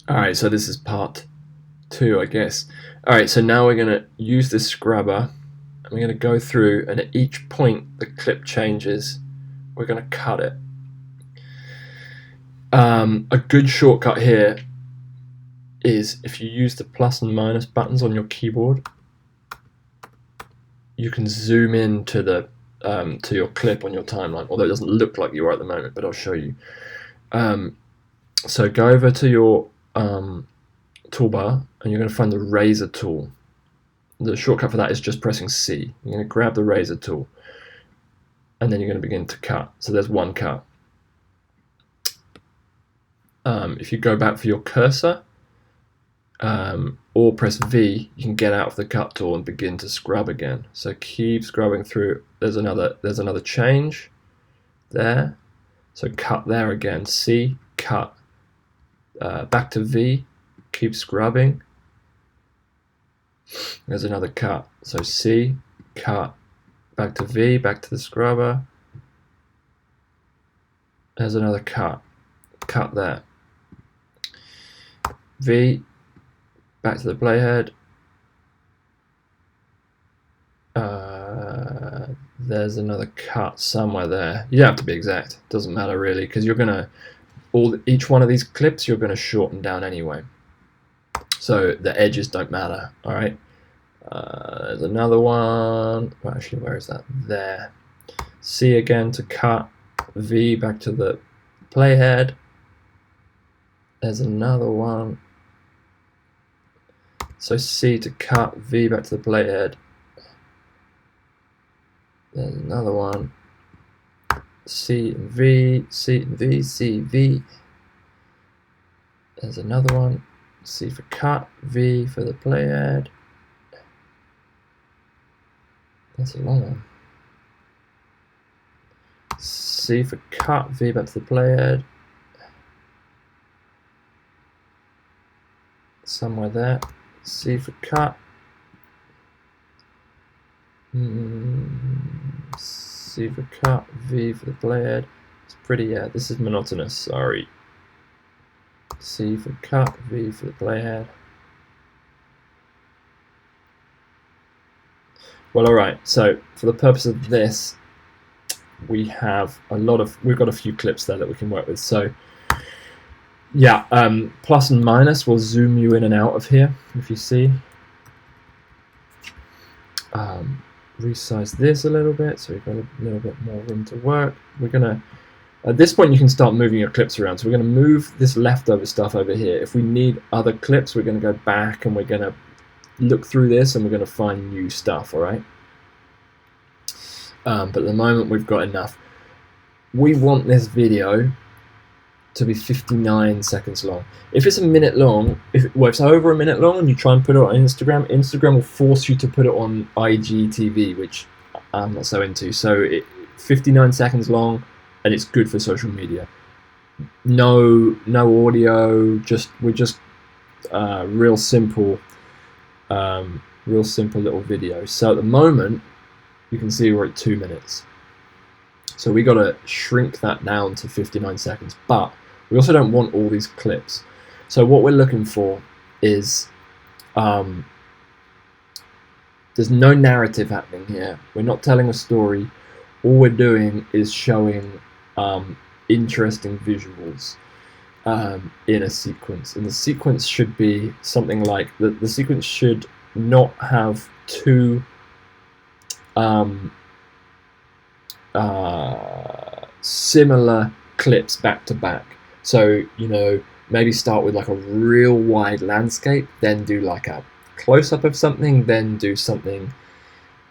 Alright, so this is part 2, I guess. Alright, so now we're going to use this scrubber, and we're going to go through, and at each point the clip changes, we're going to cut it. A good shortcut here is if you use the plus and minus buttons on your keyboard, you can zoom in to the to your clip on your timeline, although it doesn't look like you are at the moment, but I'll show you. So go over to your toolbar, and you're going to find the razor tool. The shortcut for that is just pressing C. You're going to grab the razor tool, and then you're going to begin to cut. So there's one cut. If you go back for your cursor, or press V, you can get out of the cut tool and begin to scrub again. So keep scrubbing through. There's another change there. So cut there again. C, cut. Back to V, keep scrubbing. There's another cut. So C, cut. Back to V, back to the scrubber. There's another cut. Cut there. V, back to the playhead. There's another cut somewhere there. You don't have to be exact. Doesn't matter really, because you're gonna each one of these clips you're gonna shorten down anyway. So the edges don't matter. All right. There's another one. Well, actually, where is that? There. C again to cut. V back to the playhead. There's another one. So C to cut, V back to the playhead. There's another one. C and V, C and V, C, V. There's another one. C for cut, V for the playhead. That's a long one. C for cut, V back to the playhead. Somewhere there. C for cut. C for cut, V for the playhead. It's pretty, yeah, this is monotonous, sorry. C for cut, V for the playhead. Well, alright, so for the purpose of this, we've got a few clips there that we can work with. So yeah, plus and minus will zoom you in and out of here, if you see. Resize this a little bit so we've got a little bit more room to work. We're gonna, at this point you can start moving your clips around, so we're gonna move this leftover stuff over here. If we need other clips, we're gonna go back and we're gonna look through this and we're gonna find new stuff, all right? But at the moment we've got enough. We want this video to be 59 seconds long. If it's a minute long, if it's over a minute long and you try and put it on Instagram, Instagram will force you to put it on IGTV, which I'm not so into. So 59 seconds long, and it's good for social media. No audio, we're just real simple little video. So at the moment, you can see we're at 2 minutes. So we got to shrink that down to 59 seconds, but we also don't want all these clips. So what we're looking for is, there's no narrative happening here. We're not telling a story. All we're doing is showing interesting visuals in a sequence. And the sequence should be something like, the sequence should not have two similar clips back to back. So, you know, maybe start with like a real wide landscape, then do like a close-up of something, then do something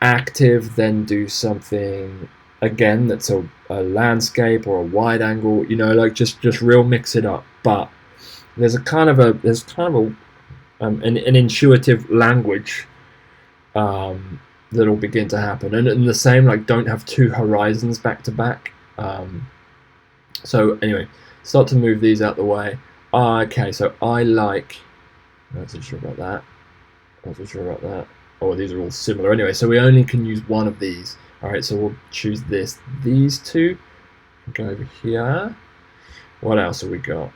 active, then do something again that's a landscape or a wide angle, you know, like just real mix it up. But there's an intuitive language that'll begin to happen, and the same, like, don't have two horizons back to back. So anyway, start to move these out the way. Okay, so I'm not so sure about that. Oh, these are all similar anyway, so we only can use one of these. Alright, so we'll choose these two, go over here. What else have we got?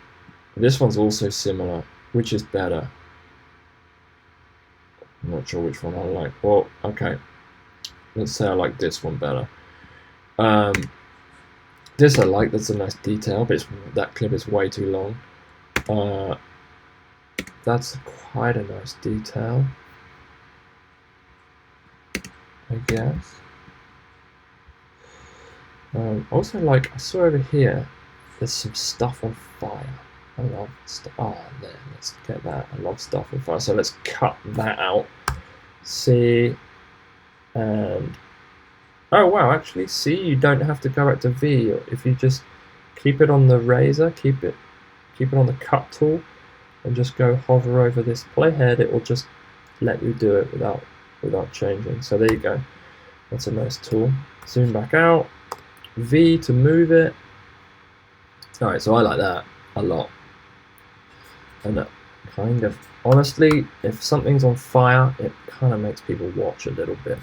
This one's also similar. Which is better? I'm not sure which one I like. Well, okay. Let's say I like this one better. This I like. That's a nice detail, but that clip is way too long. That's quite a nice detail, I guess. Also, like, I saw over here, there's some stuff on fire. I love stuff. Oh, there, let's get that. I love stuff on fire. So let's cut that out. See, and oh wow, actually, see, you don't have to go back to V. If you just keep it on the razor, keep it on the cut tool, and just go hover over this playhead, it will just let you do it without changing. So there you go. That's a nice tool. Zoom back out. V to move it. Alright, so I like that a lot. And that kind of, honestly, if something's on fire, it kind of makes people watch a little bit.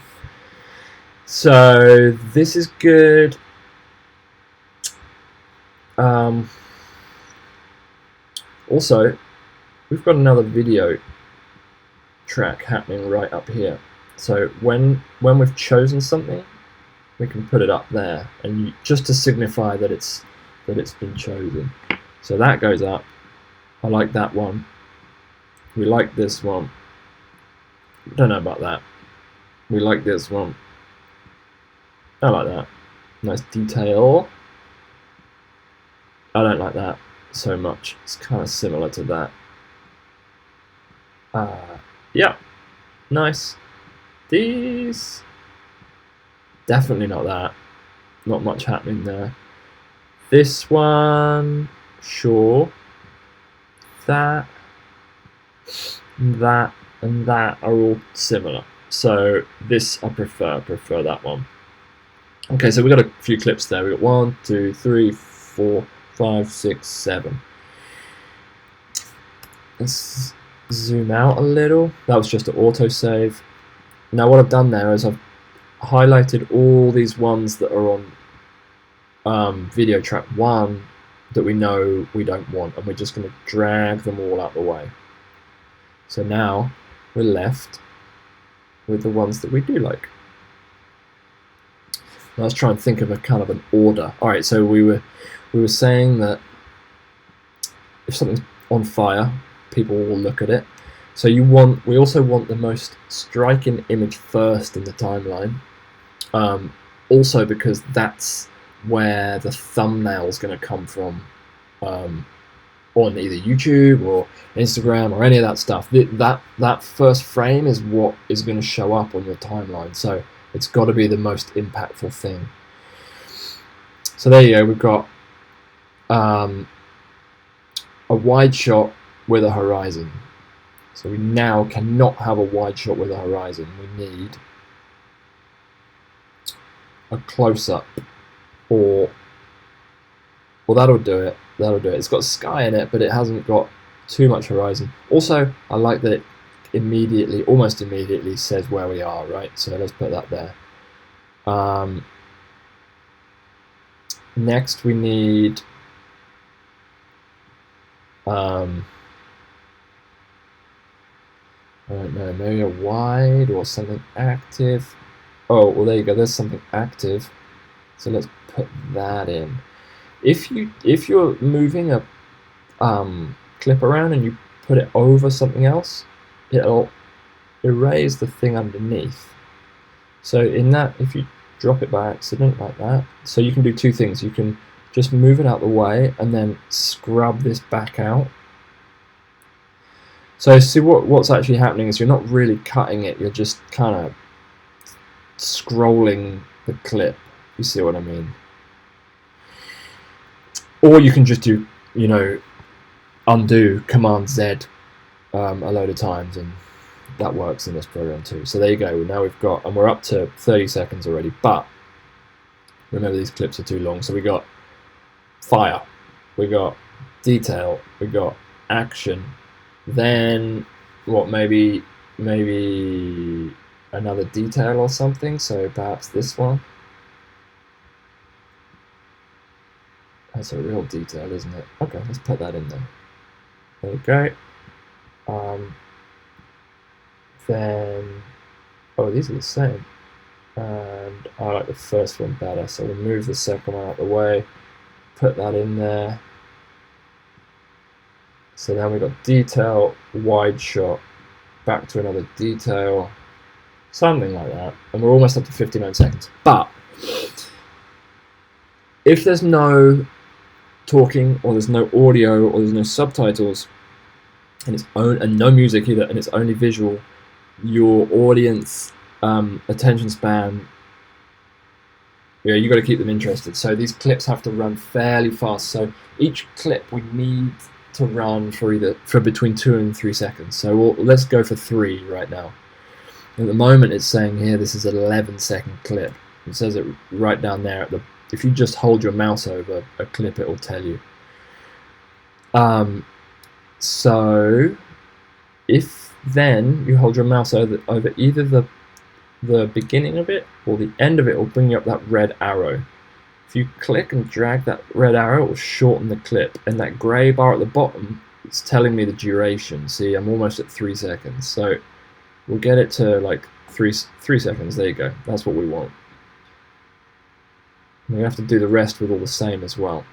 So this is good. Also, we've got another video track happening right up here. So when we've chosen something, we can put it up there, and just to signify that it's been chosen. So that goes up. I like that one. We like this one. Don't know about that. We like this one. I like that. Nice detail. I don't like that so much. It's kind of similar to that. Yeah, nice. These, definitely not that. Not much happening there. This one, sure. That, and that are all similar. So this I prefer that one. Okay, so we got a few clips there. We got 1, 2, 3, 4, 5, 6, 7. Let's zoom out a little. That was just an autosave. Now what I've done there is I've highlighted all these ones that are on video track 1 that we know we don't want, and we're just going to drag them all out the way. So now we're left with the ones that we do like. Now let's try and think of a kind of an order. All right, so we were saying that if something's on fire, people will look at it. So we also want the most striking image first in the timeline. Also because that's where the thumbnail is going to come from, on either YouTube or Instagram or any of that stuff. That first frame is what is going to show up on your timeline. So it's got to be the most impactful thing. So there you go. We've got a wide shot with a horizon. So we now cannot have a wide shot with a horizon. We need a close-up, or that'll do it. That'll do it. It's got sky in it, but it hasn't got too much horizon. Also, I like that it almost immediately says where we are, right? So let's put that there. Next, we need I don't know, maybe a wide or something active. Oh, well, there you go. There's something active. So let's put that in. If you're moving a clip around and you put it over something else, it'll erase the thing underneath. So in that, if you drop it by accident like that, so you can do two things. You can just move it out the way and then scrub this back out. So see what's actually happening is you're not really cutting it, you're just kind of scrolling the clip. You see what I mean? Or you can just do, undo Command Z a load of times, and that works in this program too. So there you go. Now we've got, and we're up to 30 seconds already, but remember these clips are too long. So we got fire, we got detail, we got action, then what, maybe another detail or something. So perhaps this one. That's a real detail, isn't it? Okay, let's put that in there. There we go. Then, oh, these are the same. And I like the first one better, so we'll move the second one out of the way, put that in there. So then we've got detail, wide shot, back to another detail, something like that, and we're almost up to 59 seconds. But if there's no talking, or there's no audio, or there's no subtitles, and no music either, and it's only visual, your audience attention span, you got to keep them interested. So these clips have to run fairly fast. So each clip we need to run for between 2 and 3 seconds. So let's go for 3 right now. At the moment, it's saying here this is an 11-second clip. It says it right down there. If you just hold your mouse over a clip, it will tell you. So if then you hold your mouse over either the beginning of it or the end of it, will bring you up that red arrow. If you click and drag that red arrow, it will shorten the clip, and that grey bar at the bottom, it's telling me the duration. See, I'm almost at 3 seconds, so we'll get it to like 3 seconds. There you go. That's what we want. And we have to do the rest with all the same as well.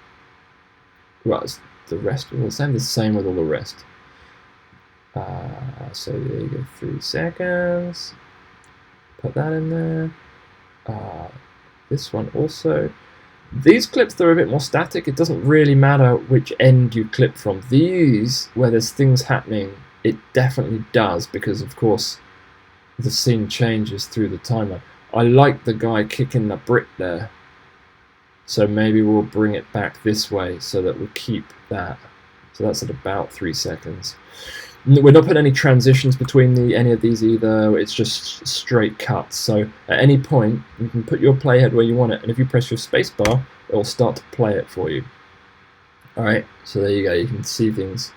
Well, it's the rest with all the same with all the rest. So there you go, 3 seconds. Put that in there. This one also. These clips, they're a bit more static. It doesn't really matter which end you clip from. These, where there's things happening, it definitely does, because of course the scene changes through the timer. I like the guy kicking the brick there, so maybe we'll bring it back this way so that we keep that. So that's at about 3 seconds. We're not putting any transitions between any of these either. It's just straight cuts. So at any point, you can put your playhead where you want it, and if you press your spacebar, it will start to play it for you. All right. So there you go. You can see things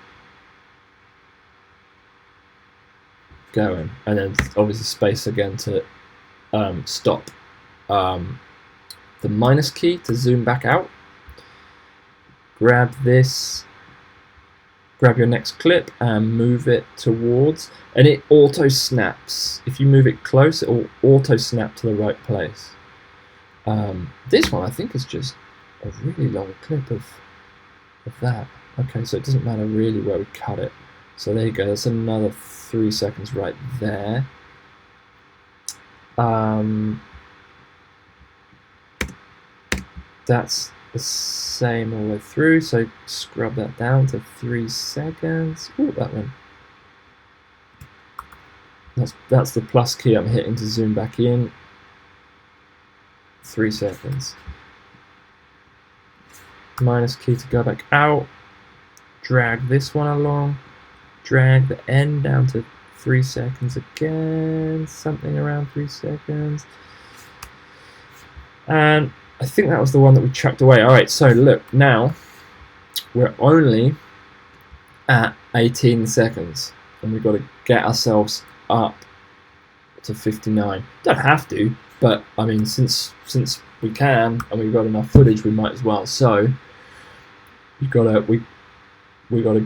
going, and then obviously space again to stop. The minus key to zoom back out. Grab this. Grab your next clip and move it towards, and it auto snaps. If you move it close, it will auto snap to the right place. This one I think is just a really long clip of that. Okay, so it doesn't matter really where we cut it. So there you go, that's another 3 seconds right there. That's the same all the way through, so scrub that down to 3 seconds. Ooh, that one. That's the plus key I'm hitting to zoom back in. 3 seconds. Minus key to go back out. Drag this one along. Drag the end down to 3 seconds again. Something around 3 seconds. And I think that was the one that we chucked away. Alright, so look, now we're only at 18 seconds, and we've got to get ourselves up to 59. Don't have to, but I mean, since we can and we've got enough footage, we might as well. So we gotta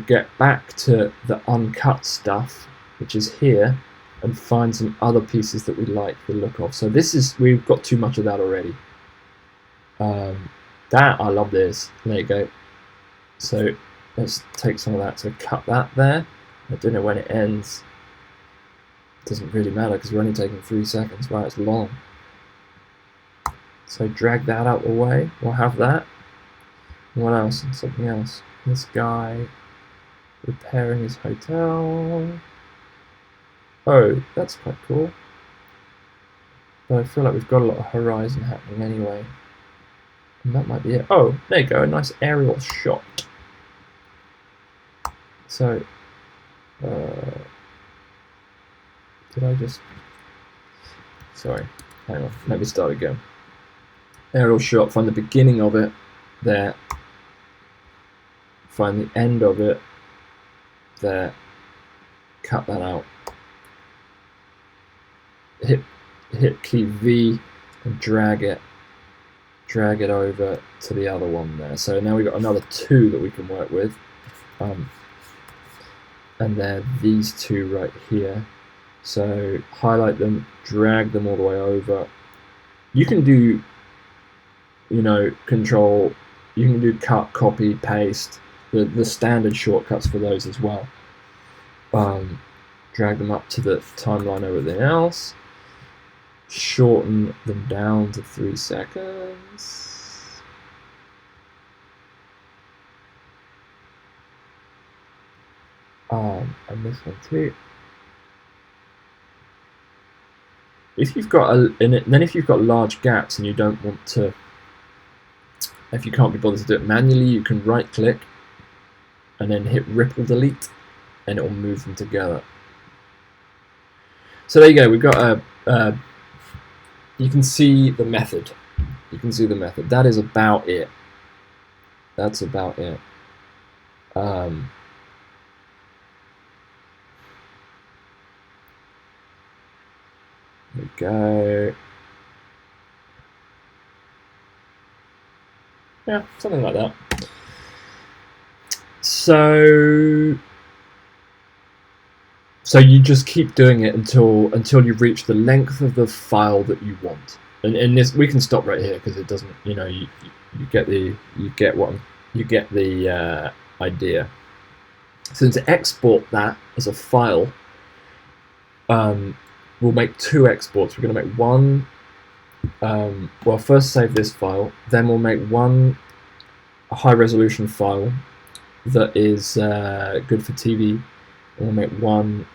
get back to the uncut stuff, which is here, and find some other pieces that we like the look of. So we've got too much of that already. I love this. There you go. So let's take some of that to cut that there. I don't know when it ends. It doesn't really matter because we're only taking 3 seconds. Wow, it's long. So drag that out the way. We'll have that. What else? Something else. This guy repairing his hotel. Oh, that's quite cool. But I feel like we've got a lot of horizon happening anyway. And that might be it. Oh, there you go, a nice aerial shot. So, did I just... Sorry, hang on, let me start again. Aerial shot, find the beginning of it, there. Find the end of it, there. Cut that out. Hit key V and drag it over to the other one there. So now we've got another 2 that we can work with. and they're these two right here. So highlight them, drag them all the way over. You can do, you know, control, you can do cut, copy, paste, the standard shortcuts for those as well. Drag them up to the timeline, everything else. Shorten them down to 3 seconds. And this one too. If you've got if you've got large gaps and you don't want to, if you can't be bothered to do it manually, you can right click and then hit ripple delete, and it will move them together. So there you go. We've got a. You can see the method. You can see the method. That is about it. That's about it. There we go. Yeah, something like that. So you just keep doing it until you reach the length of the file that you want. And this, we can stop right here because it doesn't, you know, you get the idea. So to export that as a file, we'll make 2 exports. We're going to make one. Well, first save this file, then we'll make one high resolution file that is good for TV, and we'll make one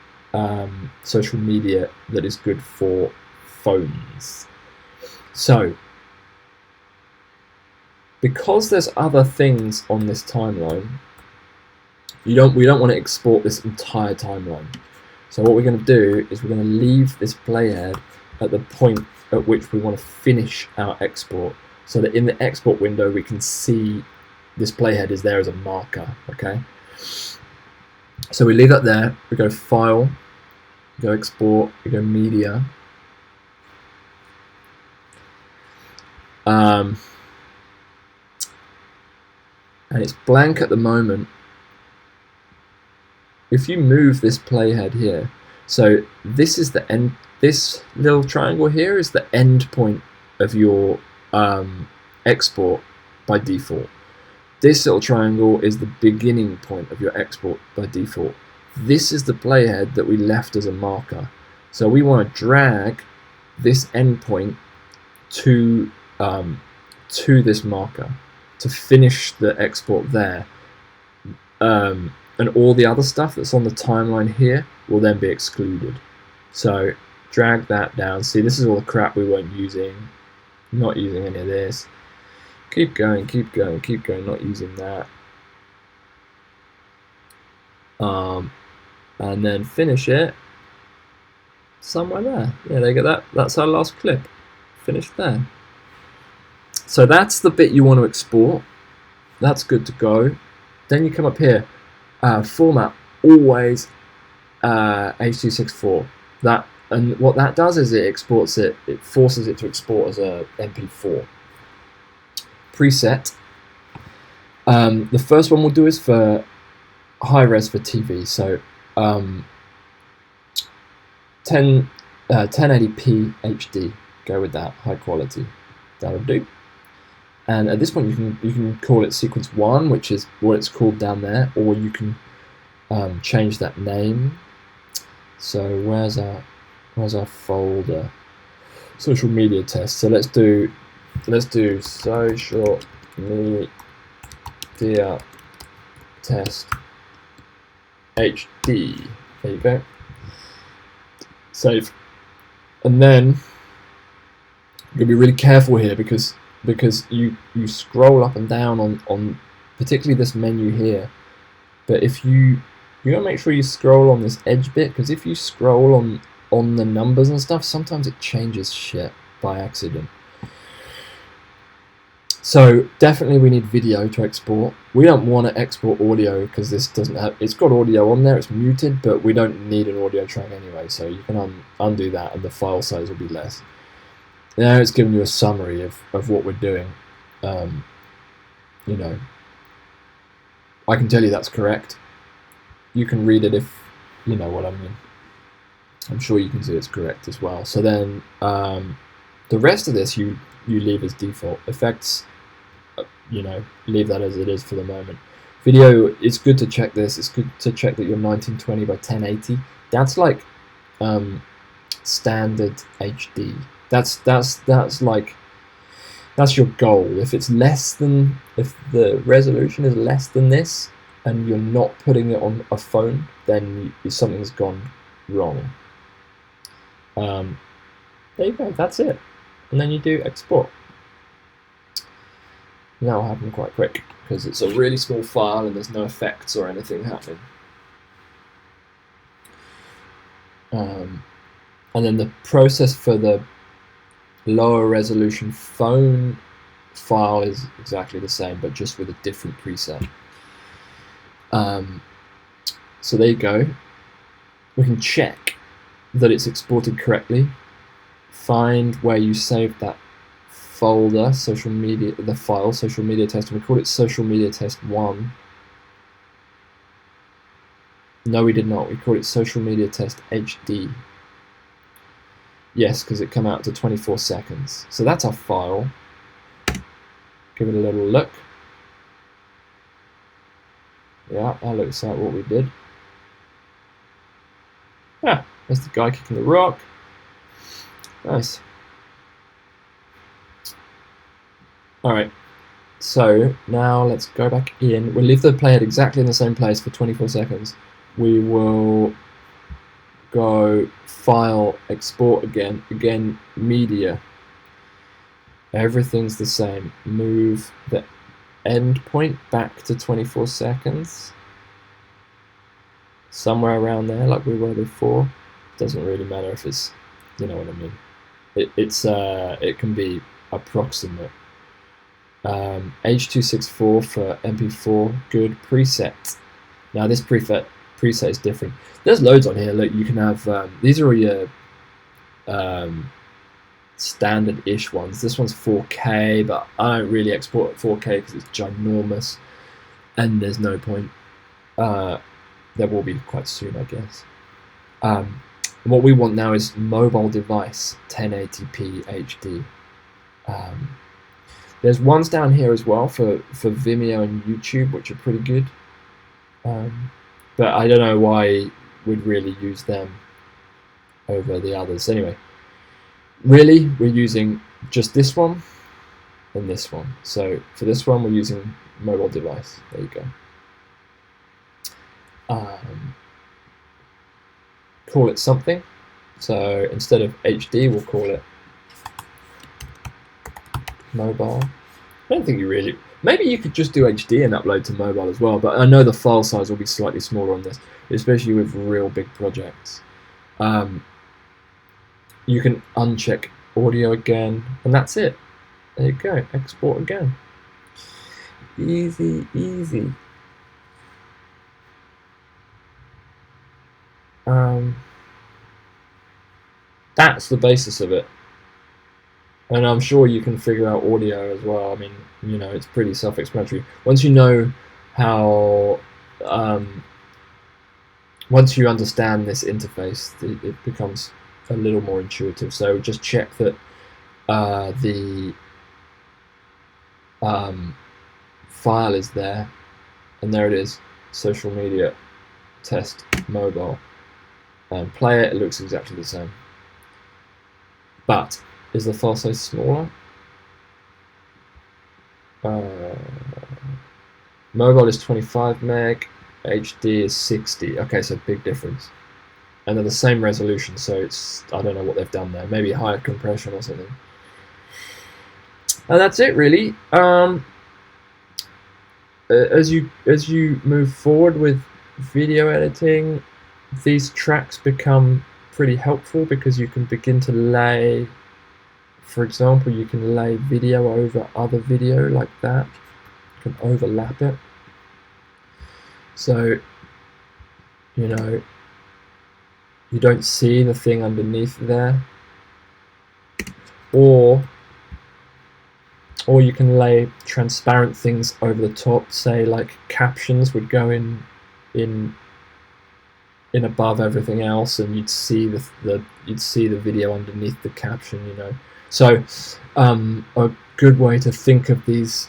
social media that is good for phones. So, because there's other things on this timeline, we don't want to export this entire timeline. So what we're going to do is we're going to leave this playhead at the point at which we want to finish our export, so that in the export window we can see this playhead is there as a marker. Okay, so we leave that there. We go File, we go Export, we go Media, and it's blank at the moment. If you move this playhead here, so this is the end. This little triangle here is the end point of your export by default. This little triangle is the beginning point of your export by default. This is the playhead that we left as a marker. So we want to drag this endpoint to this marker to finish the export there. And all the other stuff that's on the timeline here will then be excluded. So drag that down. See, this is all the crap we weren't using. Not using any of this. Keep going, keep going, keep going, not using that. And then finish it somewhere there. Yeah, there you go. That's our last clip. Finished there. So that's the bit you want to export. That's good to go. Then you come up here. Format, always H.264. And what that does is it exports it. It forces it to export as a MP4. Preset. The first one we'll do is for high res for TV. So 1080p HD. Go with that, high quality. That'll do. And at this point, you can call it sequence 1, which is what it's called down there, or you can change that name. So where's our folder? Social media test. So let's do social media test HD. There you go. Save. And then you're gonna be really careful here because you scroll up and down on particularly this menu here, but if you gotta make sure you scroll on this edge bit, because if you scroll on the numbers and stuff, sometimes it changes shit by accident. So definitely we need video to export. We don't want to export audio because this doesn't have, it's got audio on there, it's muted, but we don't need an audio track anyway, so you can undo that and the file size will be less. Now it's giving you a summary of what we're doing. You know, I can tell you that's correct. you can read it if you know what I mean. I'm sure you can see it's correct as well. So then the rest of this you leave as default. Effects, you know, leave that as it is for the moment. Video, it's good to check this. It's good to check that you're 1920 by 1080. That's like standard HD. That's like, that's your goal. If it's less than, if the resolution is less than this and you're not putting it on a phone, then something's gone wrong. There you go, that's it. And then you do export. That'll happen quite quick because it's a really small file and there's no effects or anything happening. And then the process for the lower resolution phone file is exactly the same, but just with a different preset. So there you go. We can check that it's exported correctly. Find where you saved that folder, social media, the file, social media test, and we call it social media test 1. No, we did not. We called it social media test HD. Yes, because it came out to 24 seconds. So that's our file. Give it a little look. Yeah, that looks like what we did. Ah, there's the guy kicking the rock. Nice. Alright, so now let's go back in. We'll leave the playhead exactly in the same place for 24 seconds. We will go file, export again, media. Everything's the same. Move the end point back to 24 seconds. Somewhere around there, like we were before. Doesn't really matter if it's, you know what I mean. It can be approximate. H.264 for MP4, good preset. Now this preset is different. There's loads on here. Look, you can have these are all your standard-ish ones. This one's 4K, but I don't really export at 4K because it's ginormous, and there's no point. There will be quite soon, I guess. What we want now is mobile device 1080p HD. There's ones down here as well for Vimeo and YouTube, which are pretty good. But I don't know why we'd really use them over the others. Anyway, really, we're using just this one and this one. So for this one, we're using mobile device. There you go. Call it something. So instead of HD, we'll call it mobile. I don't think you really... Maybe you could just do HD and upload to mobile as well, but I know the file size will be slightly smaller on this, especially with real big projects. You can uncheck audio again, and that's it. There you go, export again. Easy, easy. That's the basis of it. And I'm sure you can figure out audio as well. I mean, you know, it's pretty self-explanatory. Once you know how, once you understand this interface, it becomes a little more intuitive. So just check that the file is there, and there it is, social media test mobile. And play it, it looks exactly the same. But is the file size smaller? Mobile is 25 meg, HD is 60. Okay, so big difference. And they're the same resolution, so it's, I don't know what they've done there. Maybe higher compression or something. And that's it, really. As you move forward with video editing, these tracks become pretty helpful because you can begin to lay, for example, you can lay video over other video like that. You can overlap it. So, you know, you don't see the thing underneath there. Or you can lay transparent things over the top, say like captions would go in in above everything else, and you'd see the video underneath the caption, you know. So a good way to think of these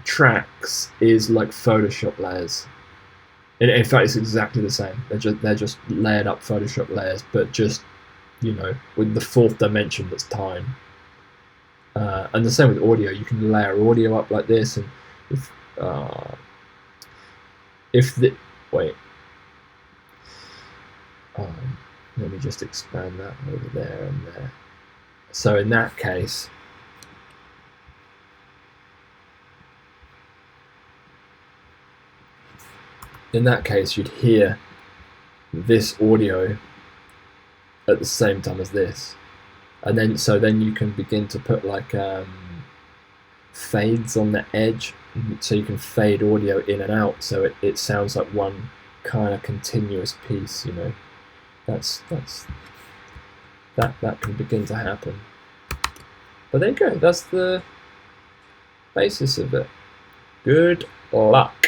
tracks is like Photoshop layers. In fact, it's exactly the same. They're just layered up Photoshop layers, but just, you know, with the fourth dimension that's time. And the same with audio. You can layer audio up like this, and if the wait, let me just expand that over there and there. So in that case, you'd hear this audio at the same time as this, and then you can begin to put like fades on the edge, so you can fade audio in and out, so it sounds like one kind of continuous piece, you know. That can begin to happen. But there you go, that's the basis of it. Good luck.